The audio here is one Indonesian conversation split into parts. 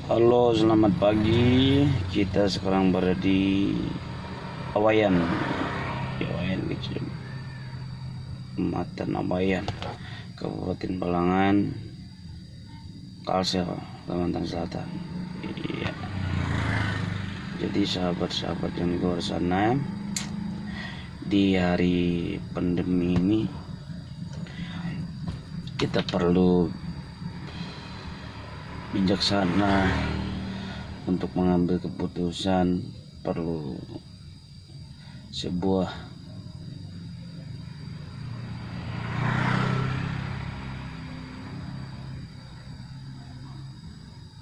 Halo, selamat pagi. Kita sekarang berada di Awayan, di Awayan, Kecamatan Awayan, Kabupaten Balangan, Kalsel, Kalimantan Selatan. Iya. Jadi sahabat-sahabat yang di luar sana, di hari pandemi ini kita perlu bijaksana untuk mengambil keputusan, perlu sebuah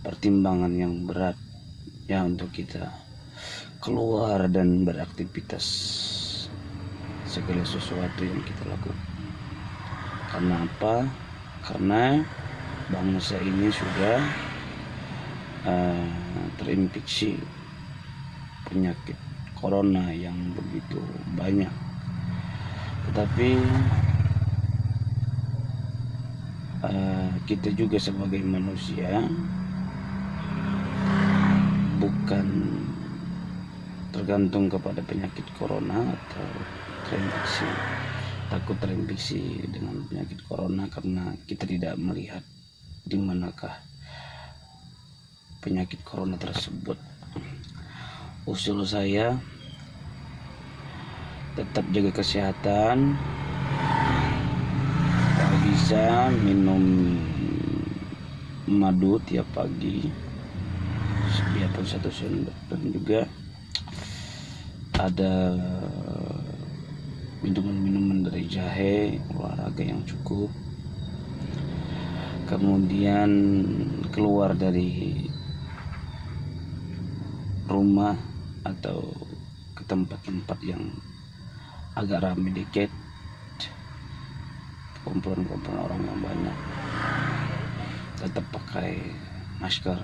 pertimbangan yang berat ya untuk kita keluar dan beraktivitas segala sesuatu yang kita lakukan. Karena apa? Karena bangsa ini sudah terinfeksi penyakit corona yang begitu banyak. Tetapi kita juga sebagai manusia bukan tergantung kepada penyakit corona atau terinfeksi, takut terinfeksi dengan penyakit corona karena kita tidak melihat di manakah penyakit corona tersebut. Usul saya tetap jaga kesehatan, kalau bisa minum madu tiap pagi biarpun 1 sendok, dan juga ada minuman dari jahe, olahraga yang cukup, kemudian keluar dari rumah atau ke tempat-tempat yang agak ramai dikit, kumpulan orang yang banyak, tetap pakai masker,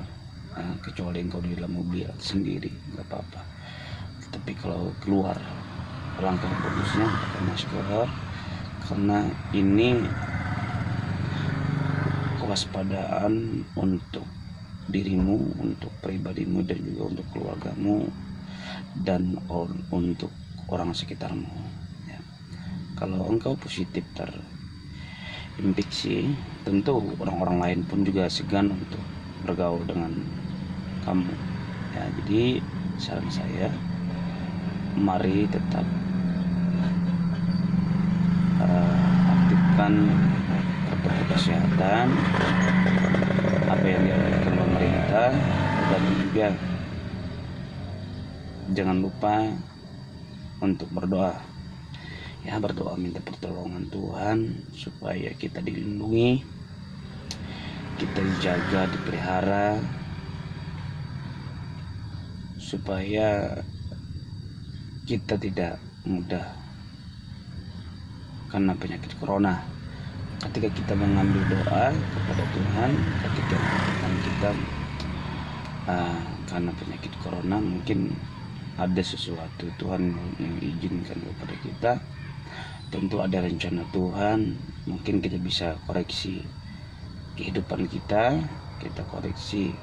kecuali engkau di dalam mobil sendiri nggak apa-apa. Tapi kalau keluar, langkah bagusnya pakai masker, karena ini kewaspadaan untuk dirimu, untuk pribadimu, dan juga untuk keluargamu, dan untuk orang sekitarmu ya. Kalau engkau positif terinfeksi, tentu orang-orang lain pun juga segan untuk bergaul dengan kamu ya. Jadi saran saya, mari tetap aktifkan protokol kesehatan apa yang dianjurkan pemerintah, dan juga jangan lupa untuk berdoa ya, berdoa minta pertolongan Tuhan supaya kita dilindungi, kita dijaga, dipelihara, supaya kita tidak mudah karena penyakit corona. Ketika kita mengambil doa kepada Tuhan, ketika kita karena penyakit corona, mungkin ada sesuatu Tuhan yang izinkan kepada kita, tentu ada rencana Tuhan. Mungkin kita bisa koreksi kehidupan kita koreksi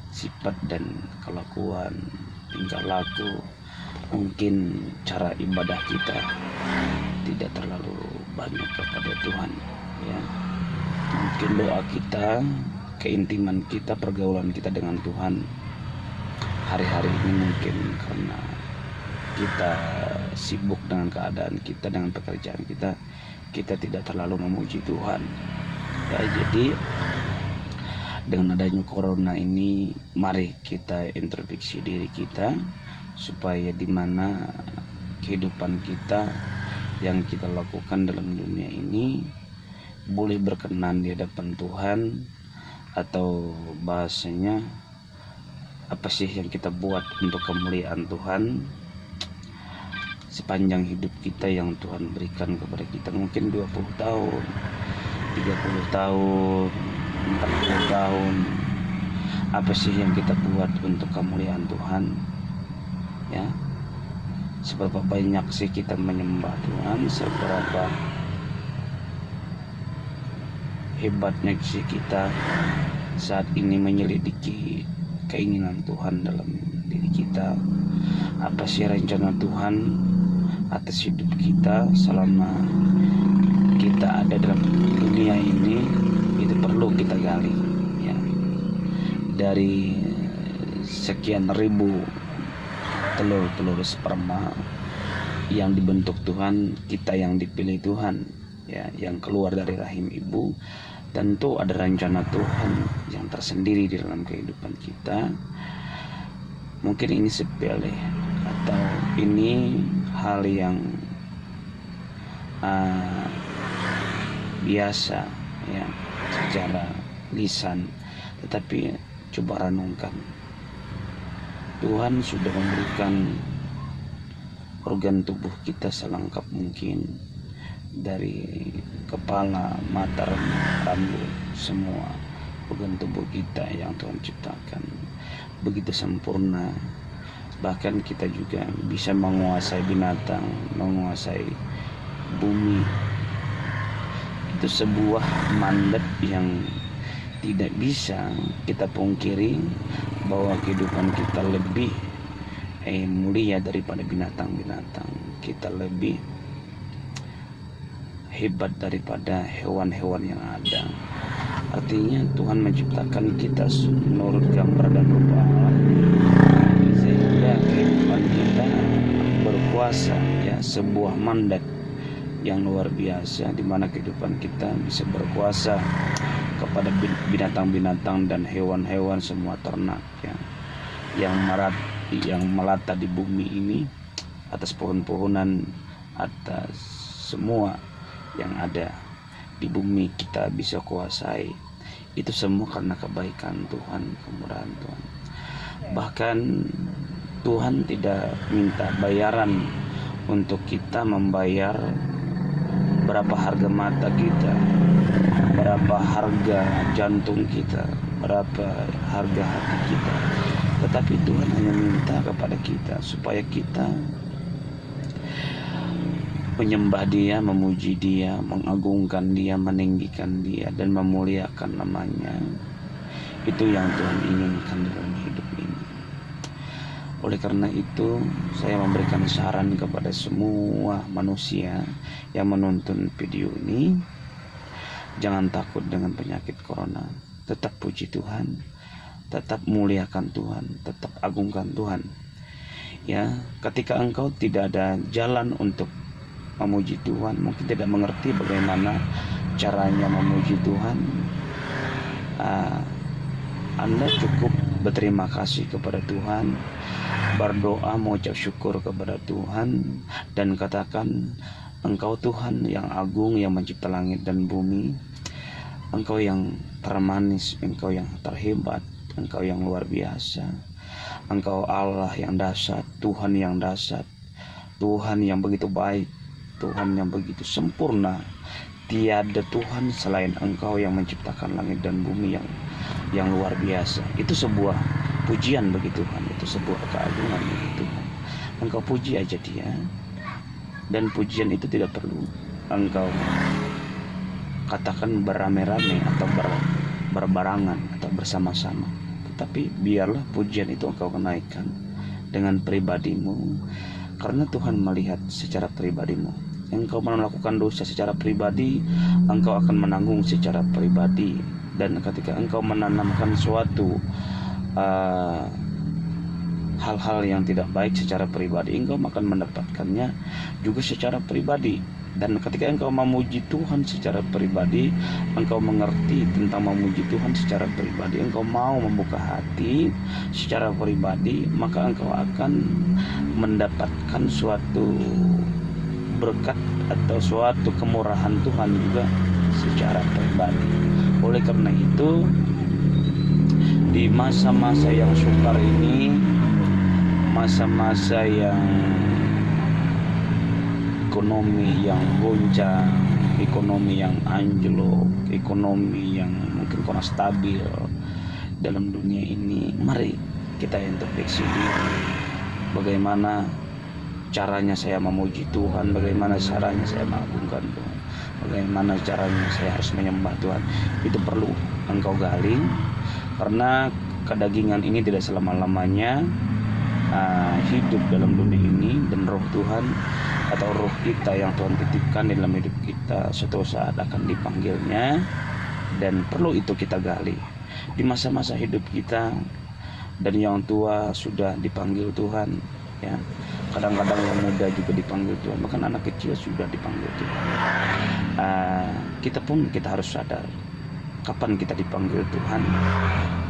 sifat dan kelakuan, tingkah laku, mungkin cara ibadah kita tidak terlalu banyak kepada Tuhan ya. Mungkin doa kita, keintiman kita, pergaulan kita dengan Tuhan hari-hari ini mungkin karena kita sibuk dengan keadaan kita, dengan pekerjaan kita tidak terlalu memuji Tuhan ya. Jadi dengan adanya corona ini, mari kita introspeksi diri kita, supaya dimana kehidupan kita yang kita lakukan dalam dunia ini boleh berkenan di hadapan Tuhan, atau bahasanya apa sih yang kita buat untuk kemuliaan Tuhan sepanjang hidup kita yang Tuhan berikan kepada kita. Mungkin 20 tahun, 30 tahun, 40 tahun, apa sih yang kita buat untuk kemuliaan Tuhan ya. Seberapa banyak sih kita menyembah Tuhan, seberapa hebatnya sih kita saat ini menyelidiki keinginan Tuhan dalam diri kita. Apa sih rencana Tuhan atas hidup kita selama kita ada dalam dunia ini? Itu perlu kita gali ya. Dari sekian ribu telur sperma yang dibentuk Tuhan, kita yang dipilih Tuhan ya, yang keluar dari rahim ibu, tentu ada rencana Tuhan yang tersendiri di dalam kehidupan kita. Mungkin ini sepele atau ini hal yang biasa ya secara lisan, tetapi coba renungkan. Tuhan sudah memberikan organ tubuh kita selengkap mungkin, dari kepala, mata, rambut, semua organ tubuh kita yang Tuhan ciptakan begitu sempurna. Bahkan kita juga bisa menguasai binatang, menguasai bumi. Itu sebuah mandat yang tidak bisa kita pungkiri, bahwa kehidupan kita lebih mulia daripada binatang-binatang. Kita lebih hebat daripada hewan-hewan yang ada. Artinya Tuhan menciptakan kita menurut gambar dan rupa Allah, sehingga kehidupan kita berkuasa ya, sebuah mandat yang luar biasa, di mana kehidupan kita bisa berkuasa kepada binatang-binatang dan hewan-hewan, semua ternak ya, yang melata di bumi ini, atas pohon-pohonan, atas semua yang ada di bumi kita bisa kuasai. Itu semua karena kebaikan Tuhan, kemurahan Tuhan. Bahkan Tuhan tidak minta bayaran untuk kita membayar berapa harga mata kita, berapa harga jantung kita, berapa harga hati kita. Tetapi Tuhan hanya minta kepada kita supaya kita menyembah Dia, memuji Dia, mengagungkan Dia, meninggikan Dia, dan memuliakan namanya. Itu yang Tuhan inginkan dalam hidup ini. Oleh karena itu, saya memberikan saran kepada semua manusia yang menonton video ini, jangan takut dengan penyakit corona. Tetap puji Tuhan, tetap muliakan Tuhan, tetap agungkan Tuhan. Ya, ketika engkau tidak ada jalan untuk memuji Tuhan, mungkin tidak mengerti bagaimana caranya memuji Tuhan, Anda cukup berterima kasih kepada Tuhan, berdoa mengucap syukur kepada Tuhan, dan katakan, Engkau Tuhan yang agung, yang mencipta langit dan bumi. Engkau yang termanis, Engkau yang terhebat, Engkau yang luar biasa. Engkau Allah yang dahsyat, Tuhan yang dahsyat, Tuhan yang begitu baik, Tuhan yang begitu sempurna. Tiada Tuhan selain Engkau yang menciptakan langit dan bumi yang luar biasa. Itu sebuah pujian bagi Tuhan, itu sebuah keagungan bagi Tuhan. Engkau puji aja Dia, dan pujian itu tidak perlu engkau katakan beramai-ramai atau berbarangan atau bersama-sama, tetapi biarlah pujian itu engkau kenaikan dengan pribadimu, karena Tuhan melihat secara pribadimu. Engkau melakukan dosa secara pribadi, engkau akan menanggung secara pribadi. Dan ketika engkau menanamkan suatu hal-hal yang tidak baik secara pribadi, engkau akan mendapatkannya juga secara pribadi. Dan ketika engkau memuji Tuhan secara pribadi, engkau mengerti tentang memuji Tuhan secara pribadi, engkau mau membuka hati secara pribadi, maka engkau akan mendapatkan suatu berkat atau suatu kemurahan Tuhan juga secara pribadi. Oleh karena itu, di masa-masa yang sukar ini, masa-masa yang ekonomi yang goncang, ekonomi yang anjlok, ekonomi yang mungkin kurang stabil dalam dunia ini, mari kita introspeksi diri. Bagaimana caranya saya memuji Tuhan, bagaimana caranya saya mengagungkan Tuhan, bagaimana caranya saya harus menyembah Tuhan. Itu perlu engkau gali karena kedagingan ini tidak selama-lamanya hidup dalam dunia ini, dan roh Tuhan atau roh kita yang Tuhan titipkan di dalam hidup kita suatu saat akan dipanggilnya, dan perlu itu kita gali di masa-masa hidup kita. Dan yang tua sudah dipanggil Tuhan, ya. Kadang-kadang yang muda juga dipanggil Tuhan, bahkan anak kecil sudah dipanggil Tuhan. Kita harus sadar kapan kita dipanggil Tuhan,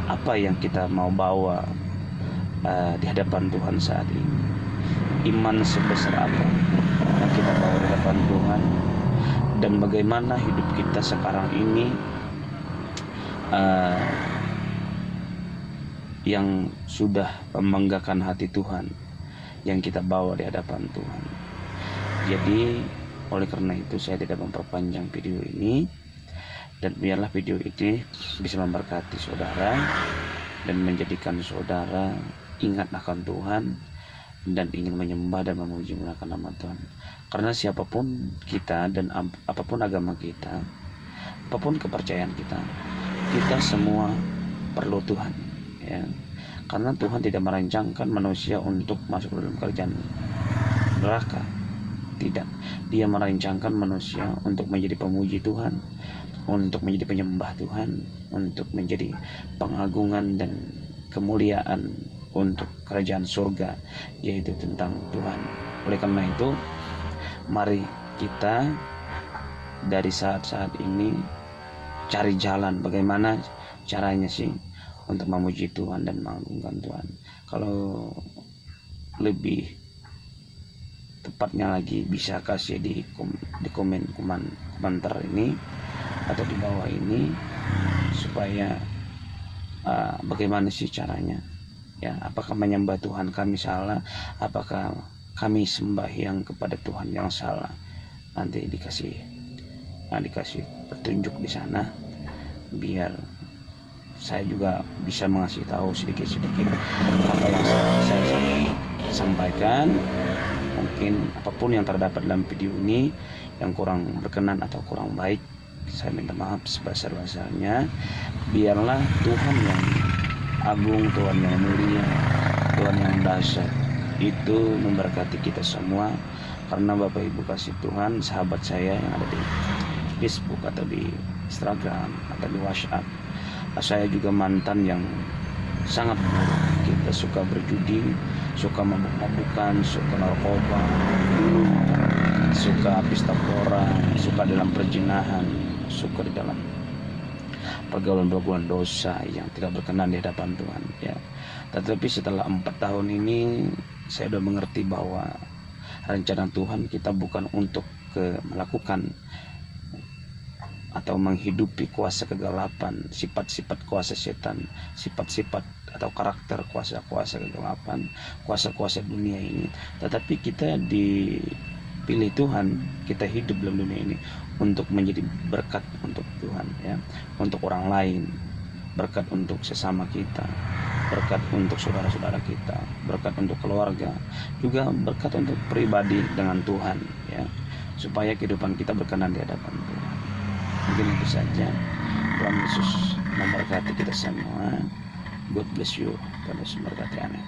apa yang kita mau bawa di hadapan Tuhan saat ini, iman sebesar apa yang kita bawa di hadapan Tuhan, dan bagaimana hidup kita sekarang ini yang sudah membanggakan hati Tuhan yang kita bawa di hadapan Tuhan. Jadi oleh karena itu saya tidak memperpanjang video ini, dan biarlah video ini bisa memberkati saudara dan menjadikan saudara ingat akan Tuhan dan ingin menyembah dan memuji menggunakan nama Tuhan. Karena siapapun kita dan apapun agama kita, apapun kepercayaan kita, kita semua perlu Tuhan, ya. Karena Tuhan tidak merancangkan manusia untuk masuk dalam kerjaan neraka. Tidak. Dia merancangkan manusia untuk menjadi pemuji Tuhan, untuk menjadi penyembah Tuhan, untuk menjadi pengagungan dan kemuliaan untuk kerajaan surga, yaitu tentang Tuhan. Oleh karena itu, mari kita dari saat-saat ini cari jalan bagaimana caranya sih untuk memuji Tuhan dan mengagungkan Tuhan. Kalau lebih tepatnya lagi bisa kasih di komentar ini atau di bawah ini, supaya bagaimana sih caranya, ya. Apakah menyembah Tuhan kami salah, apakah kami sembahyang kepada Tuhan yang salah? Nanti dikasih petunjuk di sana, biar saya juga bisa mengasih tahu sedikit-sedikit apa yang saya sampaikan. Mungkin apapun yang terdapat dalam video ini yang kurang berkenan atau kurang baik, saya minta maaf sebesar-besarnya. Biarlah Tuhan yang agung, Tuhan yang mulia, Tuhan yang dahsyat itu memberkati kita semua. Karena Bapak Ibu kasih Tuhan, sahabat saya yang ada di Facebook atau di Instagram atau di WhatsApp, saya juga mantan yang sangat buruk. Kita suka berjudi, suka mabuk-mabukan, suka narkoba, suka pesta pora, suka dalam perjinahan, suka di dalam pergaulan-pergaulan dosa yang tidak berkenan di hadapan Tuhan, ya. Tetapi setelah 4 tahun ini saya sudah mengerti bahwa rencana Tuhan kita bukan untuk melakukan atau menghidupi kuasa kegelapan, sifat-sifat kuasa setan, sifat-sifat atau karakter kuasa-kuasa kegelapan, kuasa-kuasa dunia ini. Tetapi kita dipilih Tuhan, kita hidup dalam dunia ini untuk menjadi berkat untuk Tuhan, ya, untuk orang lain, berkat untuk sesama kita, berkat untuk saudara-saudara kita, berkat untuk keluarga, juga berkat untuk pribadi dengan Tuhan, ya, supaya kehidupan kita berkenan di hadapan Tuhan. Mungkin itu saja. Tuhan Yesus memberkati kita semua. God bless you. Tuhan Yesus memberkati. Amin.